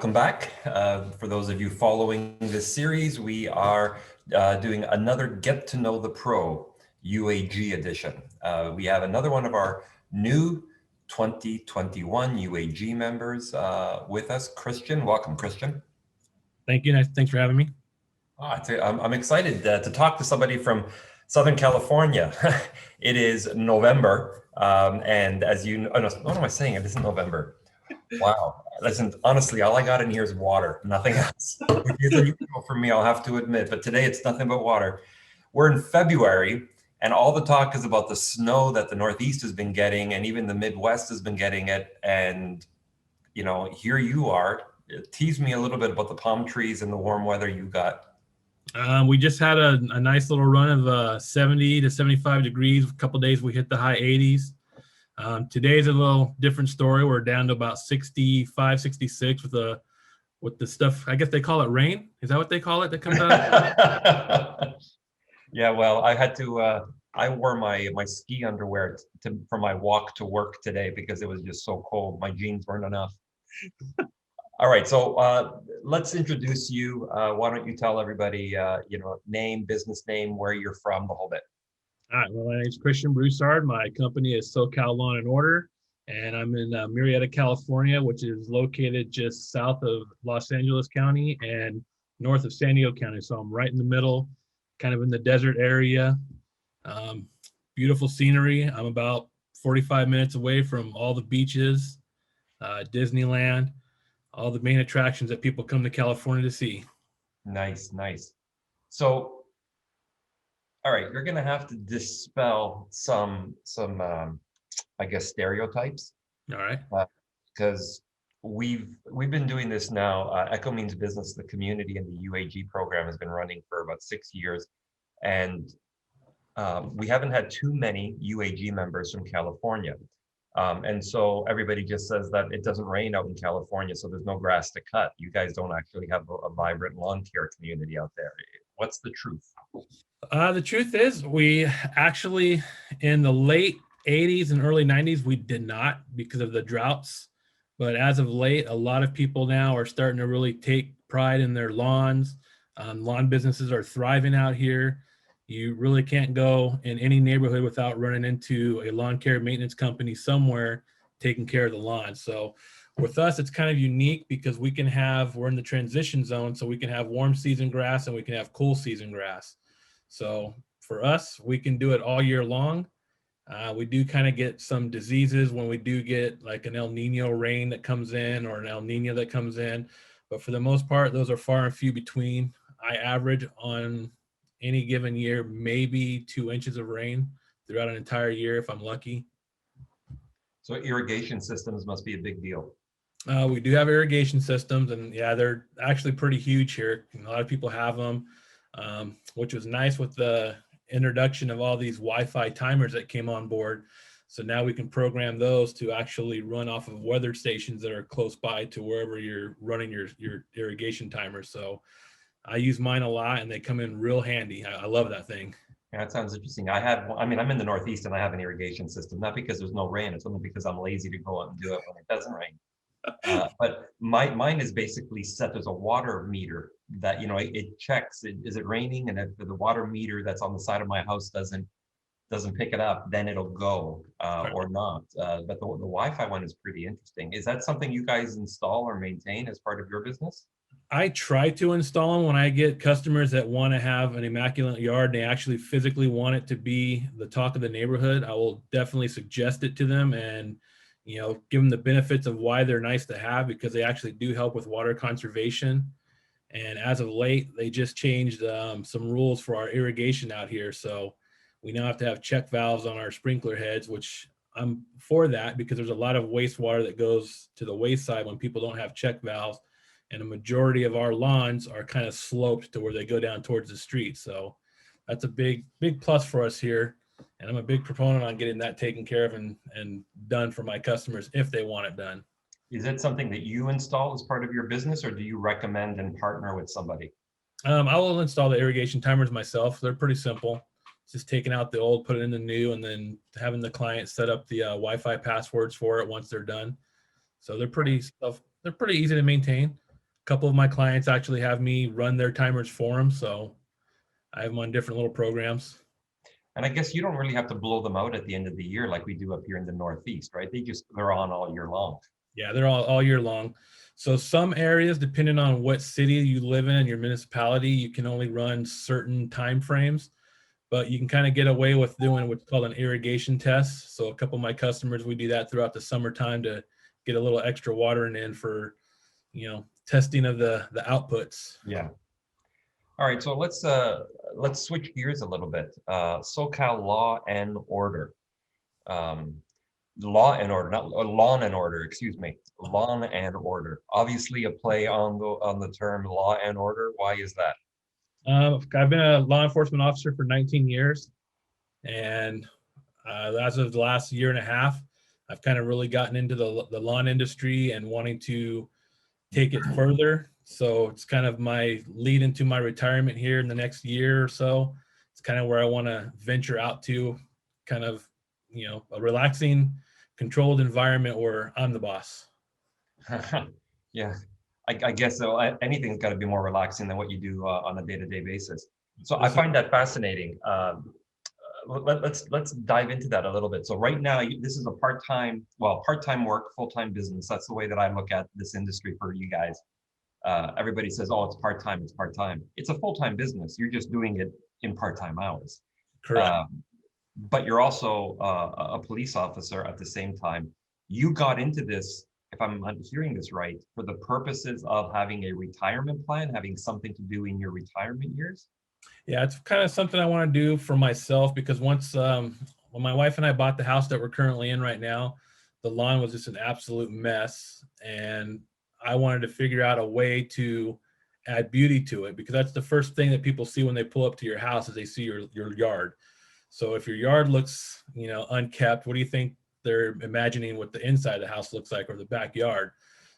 welcome back. For those of you following this series, we are doing another Get to Know the Pro UAG edition. We have another one of our new 2021 UAG members with us, Christian. Welcome, Christian. Thank you. Thanks for having me. I'm excited to talk to somebody from Southern California. It is November, and as you know, what am I saying? It isn't November. Wow. Listen, honestly, all I got in here is water, nothing else. Which is unusual for me, I'll have to admit, but today it's nothing but water. We're in February, and all the talk is about the snow that the Northeast has been getting, and even the Midwest has been getting it. And, you know, here you are. Tease me a little bit about the palm trees and the warm weather you got. We just had a nice little run of 70 to 75 degrees. A couple of days we hit the high 80s. Today's a little different story. We're down to about 65, 66 with the stuff. I guess they call it rain. Is that what they call it that comes out? Yeah, well, I had to, I wore my ski underwear for my walk to work today because it was just so cold. My jeans weren't enough. All right, so let's introduce you. Why don't you tell everybody, name, business name, where you're from, the whole bit. All right, well, my name is Christian Broussard. My company is SoCal Lawn N Order, and I'm in Murrieta, California, which is located just south of Los Angeles County and north of San Diego County. So I'm right in the middle, kind of in the desert area. Beautiful scenery. I'm about 45 minutes away from all the beaches, Disneyland, all the main attractions that people come to California to see. Nice, nice. So, all right, you're going to have to dispel some I guess, stereotypes. All right. Because we've been doing this now. Echo Means Business, the community and the UAG program has been running for about 6 years. And we haven't had too many UAG members from California. And so everybody just says that it doesn't rain out in California, so there's no grass to cut. You guys don't actually have a vibrant lawn care community out there. What's the truth? The truth is, we actually, in the late 80s and early 90s, we did not because of the droughts. But as of late, a lot of people now are starting to really take pride in their lawns. Lawn businesses are thriving out here. You really can't go in any neighborhood without running into a lawn care maintenance company somewhere taking care of the lawn. So with us, it's kind of unique because we're in the transition zone, so we can have warm season grass and we can have cool season grass. So for us, we can do it all year long. We do kind of get some diseases when we do get like an El Nino rain that comes in or an El Nino that comes in. But for the most part, those are far and few between. I average on any given year, maybe 2 inches of rain throughout an entire year if I'm lucky. So irrigation systems must be a big deal. We do have irrigation systems, and yeah, they're actually pretty huge here. A lot of people have them, which was nice with the introduction of all these Wi-Fi timers that came on board. So now we can program those to actually run off of weather stations that are close by to wherever you're running your irrigation timers. So I use mine a lot, and they come in real handy. I love that thing. Yeah, that sounds interesting. I'm in the Northeast and I have an irrigation system, not because there's no rain, it's only because I'm lazy to go out and do it when it doesn't rain. But mine is basically set. There's a water meter that, it checks, is it raining? And if the water meter that's on the side of my house doesn't pick it up, then it'll go or not. But the Wi-Fi one is pretty interesting. Is that something you guys install or maintain as part of your business? I try to install them when I get customers that want to have an immaculate yard. They actually physically want it to be the talk of the neighborhood. I will definitely suggest it to them and, give them the benefits of why they're nice to have, because they actually do help with water conservation. And as of late, they just changed some rules for our irrigation out here. So we now have to have check valves on our sprinkler heads, which I'm for that because there's a lot of wastewater that goes to the wayside when people don't have check valves. And a majority of our lawns are kind of sloped to where they go down towards the street. So that's a big plus for us here. And I'm a big proponent on getting that taken care of and done for my customers if they want it done. Is it something that you install as part of your business, or do you recommend and partner with somebody? I will install the irrigation timers myself. They're pretty simple. It's just taking out the old, put it in the new, and then having the client set up the Wi-Fi passwords for it once they're done. So they're pretty easy to maintain. couple of my clients actually have me run their timers for them. So I have them on different little programs. And I guess you don't really have to blow them out at the end of the year like we do up here in the Northeast, right? They're on all year long. Yeah, they're all year long. So some areas, depending on what city you live in, your municipality, you can only run certain time frames, but you can kind of get away with doing what's called an irrigation test. So a couple of my customers, we do that throughout the summertime to get a little extra watering in for, testing of the outputs. Yeah. All right, so let's switch gears a little bit. SoCal Law and Order. Law and Order, not Lawn and Order, excuse me. Lawn and Order. Obviously a play on the term law and order. Why is that? I've been a law enforcement officer for 19 years, and as of the last year and a half, I've kind of really gotten into the lawn industry and wanting to take it further. So it's kind of my lead into my retirement here in the next year or so. It's kind of where I want to venture out to, kind of, a relaxing, controlled environment where I'm the boss. Yeah, I guess so. Anything's got to be more relaxing than what you do on a day-to-day basis. So I find that fascinating. Let's dive into that a little bit. So right now, this is a part-time work, full-time business. That's the way that I look at this industry for you guys. Everybody says, "Oh, it's part-time. It's part-time." It's a full-time business. You're just doing it in part-time hours. Correct. But you're also a police officer at the same time. You got into this, if I'm hearing this right, for the purposes of having a retirement plan, having something to do in your retirement years. Yeah, it's kind of something I want to do for myself, because once when my wife and I bought the house that we're currently in right now, the lawn was just an absolute mess, and I wanted to figure out a way to add beauty to it, because that's the first thing that people see when they pull up to your house is they see your yard. So if your yard looks, unkept, what do you think they're imagining what the inside of the house looks like, or the backyard?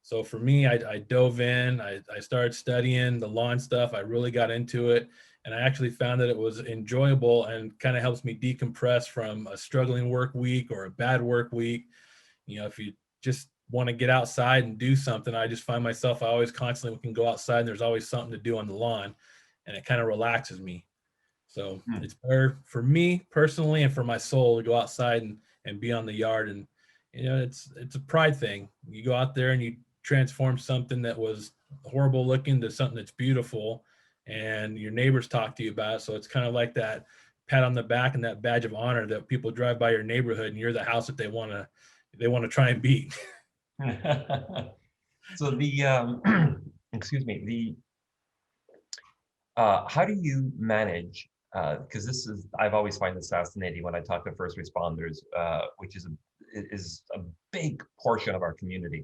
So for me, I dove in, I started studying the lawn stuff. I really got into it. And I actually found that it was enjoyable and kind of helps me decompress from a struggling work week or a bad work week. If you just want to get outside and do something, I just find myself, I always constantly can go outside and there's always something to do on the lawn, and it kind of relaxes me. So it's better for me personally and for my soul to go outside and be on the yard. And, it's a pride thing. You go out there and you transform something that was horrible looking to something that's beautiful, and your neighbors talk to you about it. So it's kind of like that pat on the back and that badge of honor that people drive by your neighborhood and you're the house that they want to try and beat. So excuse me, how do you manage, because I've always find this fascinating when I talk to first responders, which is a big portion of our community.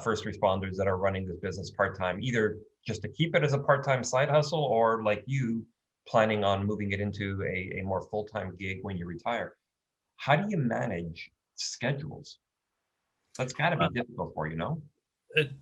First responders that are running this business part-time, either just to keep it as a part-time side hustle, or like you, planning on moving it into a more full-time gig when you retire. How do you manage schedules? That's got to be difficult for you, no?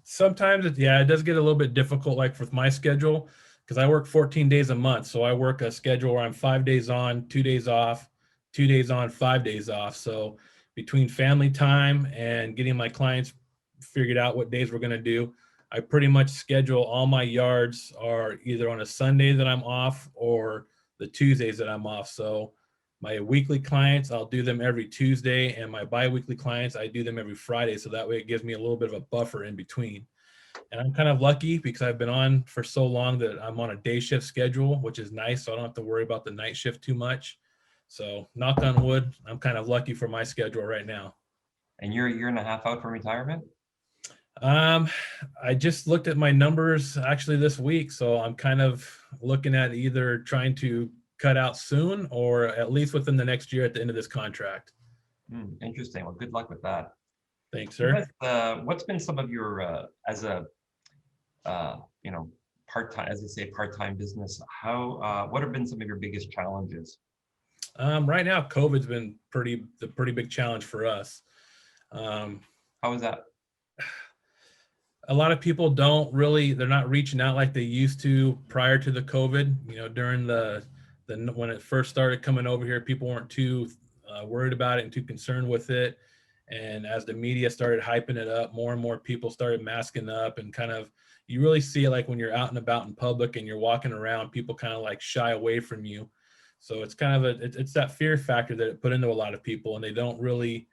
Sometimes it does get a little bit difficult, like with my schedule, because I work 14 days a month. So I work a schedule where I'm 5 days on, 2 days off, 2 days on, 5 days off. So between family time and getting my clients figured out what days we're going to do, I pretty much schedule all my yards are either on a Sunday that I'm off or the Tuesdays that I'm off. So my weekly clients, I'll do them every Tuesday, and my bi-weekly clients, I do them every Friday. So that way it gives me a little bit of a buffer in between. And I'm kind of lucky because I've been on for so long that I'm on a day shift schedule, which is nice. So I don't have to worry about the night shift too much. So knock on wood, I'm kind of lucky for my schedule right now. And you're a year and a half out from retirement? I just looked at my numbers actually this week. So I'm kind of looking at either trying to cut out soon or at least within the next year at the end of this contract. Interesting. Well, good luck with that. Thanks, sir. What's been some of your, as a, part-time, as I say, part-time business, what have been some of your biggest challenges? Right now, COVID's been the pretty big challenge for us. How is that? A lot of people they're not reaching out like they used to prior to the COVID. During when it first started coming over here, people weren't too worried about it and too concerned with it. And as the media started hyping it up, more and more people started masking up and kind of, you really see it like when you're out and about in public and you're walking around, people kind of like shy away from you. So it's kind of it's that fear factor that it put into a lot of people, and they don't really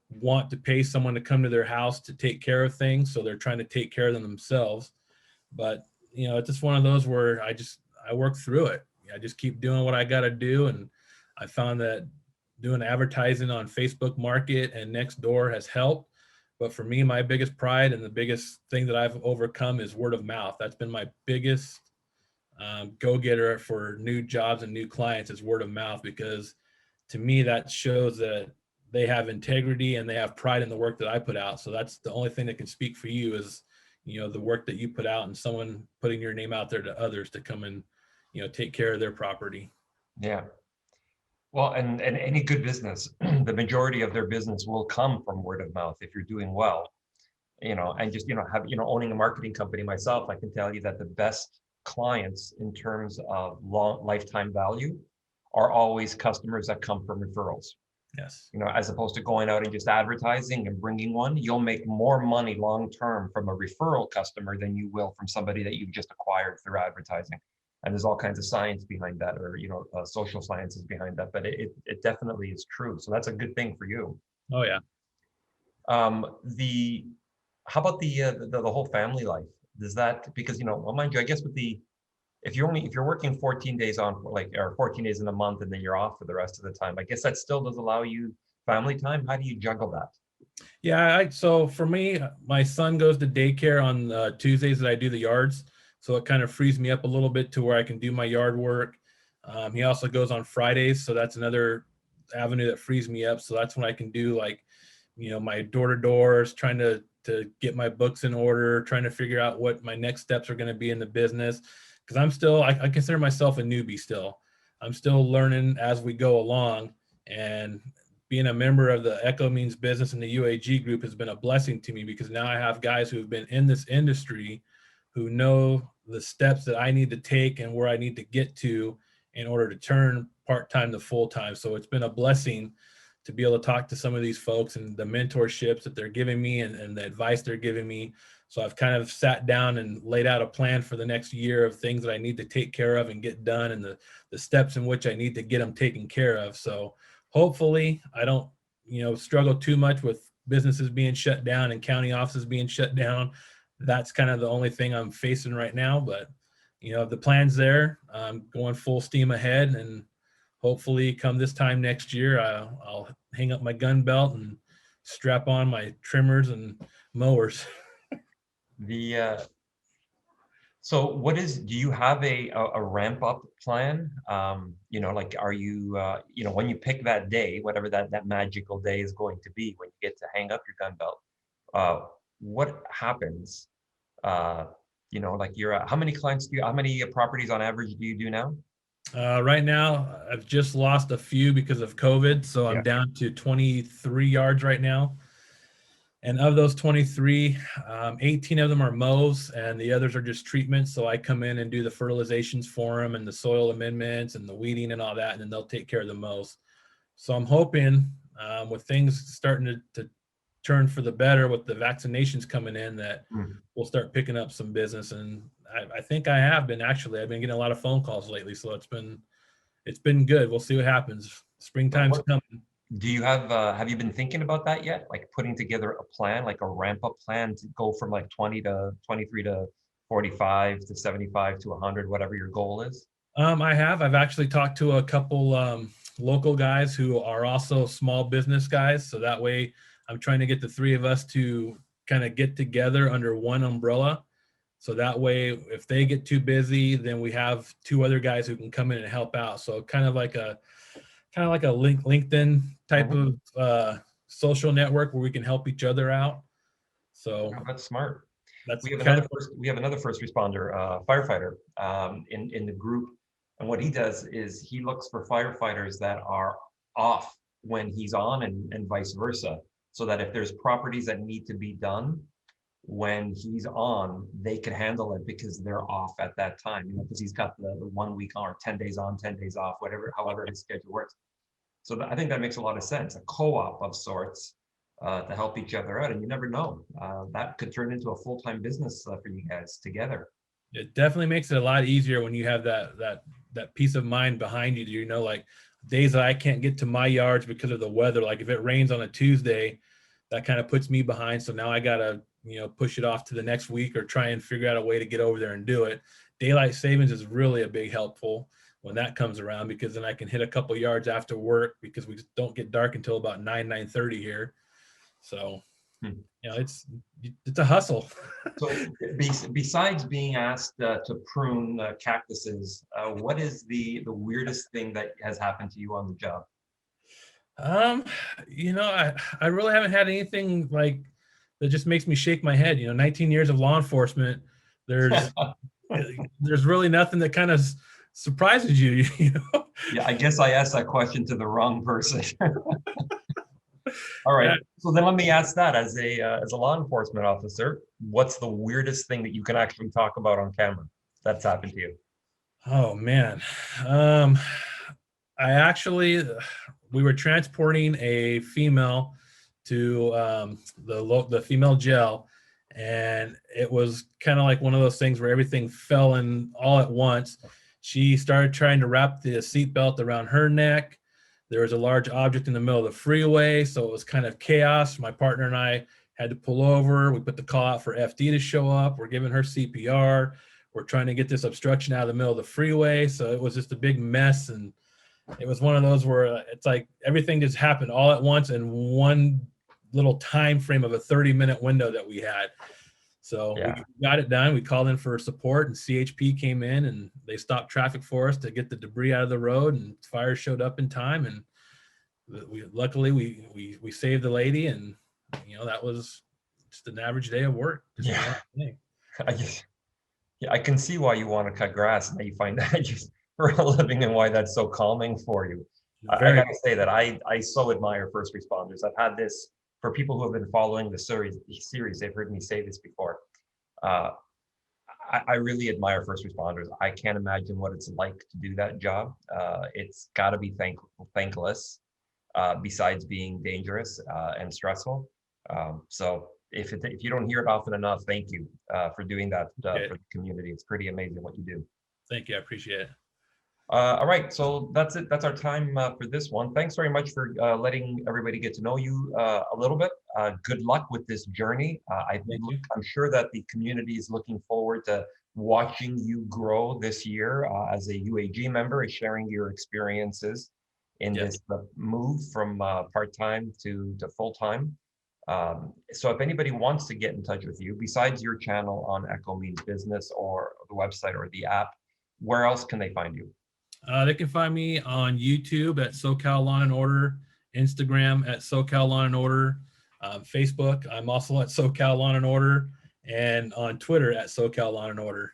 want to pay someone to come to their house to take care of things. So they're trying to take care of them themselves. But it's just one of those where I work through it. I just keep doing what I got to do. And I found that doing advertising on Facebook Market and Nextdoor has helped. But for me, my biggest pride and the biggest thing that I've overcome is word of mouth. That's been my biggest go-getter for new jobs and new clients, is word of mouth, because to me, that shows that they have integrity and they have pride in the work that I put out. So that's the only thing that can speak for you is, the work that you put out and someone putting your name out there to others to come and, take care of their property. Yeah. Well, and any good business, the majority of their business will come from word of mouth if you're doing well, and just, owning a marketing company myself, I can tell you that the best clients in terms of long lifetime value are always customers that come from referrals. Yes. As opposed to going out and just advertising and bringing one, you'll make more money long-term from a referral customer than you will from somebody that you've just acquired through advertising. And there's all kinds of science behind that, or, social sciences behind that, but it definitely is true. So that's a good thing for you. Oh yeah. How about the whole family life? Does that, because, well, mind you, I guess if you're working 14 days on, or 14 days in a month, and then you're off for the rest of the time, I guess that still does allow you family time. How do you juggle that? Yeah. So for me, my son goes to daycare on Tuesdays that I do the yards. So it kind of frees me up a little bit to where I can do my yard work. He also goes on Fridays. So that's another avenue that frees me up. So that's when I can do my door to doors, trying to get my books in order, trying to figure out what my next steps are going to be in the business. Because I consider myself a newbie still. I'm still learning as we go along, and being a member of the Echo Means Business and the UAG group has been a blessing to me, because now I have guys who have been in this industry who know the steps that I need to take and where I need to get to in order to turn part-time to full-time. So it's been a blessing to be able to talk to some of these folks and the mentorships that they're giving me and the advice they're giving me. So I've kind of sat down and laid out a plan for the next year of things that I need to take care of and get done, and the steps in which I need to get them taken care of. So hopefully I don't, struggle too much with businesses being shut down and county offices being shut down. That's kind of the only thing I'm facing right now, but the plan's there. I'm going full steam ahead, and hopefully come this time next year, I'll hang up my gun belt and strap on my trimmers and mowers. So do you have a ramp up plan? Like, are you, when you pick that day, whatever that magical day is going to be, when you get to hang up your gun belt, what happens? Like how many how many properties on average do you do now? Right now, I've just lost a few because of COVID. So I'm Yeah. down to 23 yards right now. And of those 23, 18 of them are mows, and the others are just treatments. So I come in and do the fertilizations for them and the soil amendments and the weeding and all that, and then they'll take care of the mows. So I'm hoping with things starting to turn for the better with the vaccinations coming in, that we'll start picking up some business. And I think I have been, actually. I've been getting a lot of phone calls lately. So it's been good. We'll see what happens. Springtime's coming. Do you have you been thinking about that yet? Like putting together a plan, like a ramp up plan to go from like 20 to 23 to 45 to 75 to 100, whatever your goal is? I've actually talked to a couple local guys who are also small business guys. So that way I'm trying to get the three of us to kind of get together under one umbrella. So that way, if they get too busy, then we have two other guys who can come in and help out. So kind of like a LinkedIn type of social network where we can help each other out. So that's smart. That's we have another first responder, firefighter, in the group, and what he does is he looks for firefighters that are off when he's on, and vice versa, so that if there's properties that need to be done when he's on, they can handle it because they're off at that time. Because he's got the 1 week on, or 10 days on, 10 days off, however his schedule works. So I think that makes a lot of sense. A co-op of sorts to help each other out. And you never know, that could turn into a full-time business for you guys together. It definitely makes it a lot easier when you have that peace of mind behind you. You know, like days that I can't get to my yards because of the weather. Like if it rains on a Tuesday, that kind of puts me behind. So now I gotta, you know, push it off to the next week or try and figure out a way to get over there and do it. Daylight savings is really a big helpful when that comes around, because then I can hit a couple yards after work, because we just don't get dark until about 9:30 here. So, Hmm. you know, it's a hustle. So besides being asked to prune cactuses, what is the weirdest thing that has happened to you on the job? You know, I really haven't had anything like that just makes me shake my head. You know, 19 years of law enforcement, there's really nothing that kind of surprises you, you know? Yeah, I guess I asked that question to the wrong person. All right. Yeah. So then let me ask that, as a law enforcement officer, what's the weirdest thing that you can actually talk about on camera that's happened to you? Oh man. Um, I actually, we were transporting a female to the female jail, and it was kind of like one of those things where everything fell in all at once. She started trying to wrap the seatbelt around her neck. There was a large object in the middle of the freeway, so it was kind of chaos. My partner and I had to pull over. We put the call out for FD to show up. We're giving her CPR. We're trying to get this obstruction out of the middle of the freeway. So it was just a big mess, and it was one of those where it's like everything just happened all at once in one little time frame of a 30-minute window that we had. So Yeah. we got it done. We called in for support, and CHP came in and they stopped traffic for us to get the debris out of the road, and fire showed up in time. And luckily we saved the lady, and you know, that was just an average day of work. Just Yeah. one thing. I just, yeah, I can see why you want to cut grass and that you find that just for a living, and why that's so calming for you. I Very gotta say that I so admire first responders. I've had this for people who have been following the series. They've heard me say this before. Uh, I really admire first responders. I can't imagine what it's like to do that job. It's got to be thankless, besides being dangerous and stressful. So if you don't hear it often enough, thank you for doing that for the community. It's pretty amazing what you do. Thank you. I appreciate it. All right, so that's it. That's our time for this one. Thanks very much for letting everybody get to know you a little bit. Good luck with this journey. I'm sure that the community is looking forward to watching you grow this year as a UAG member, sharing your experiences in this move from part-time to full-time. So if anybody wants to get in touch with you, besides your channel on Echo Means Business or the website or the app, where else can they find you? They can find me on YouTube at SoCal Lawn N Order, Instagram at SoCal Lawn N Order, Facebook. I'm also at SoCal Lawn N Order, and on Twitter at SoCal Lawn N Order.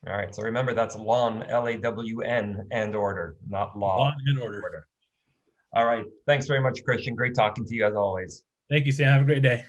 All right. So remember, that's lawn, LAWN, and order, not law. Lawn N Order. All right. Thanks very much, Christian. Great talking to you as always. Thank you, Sam. Have a great day.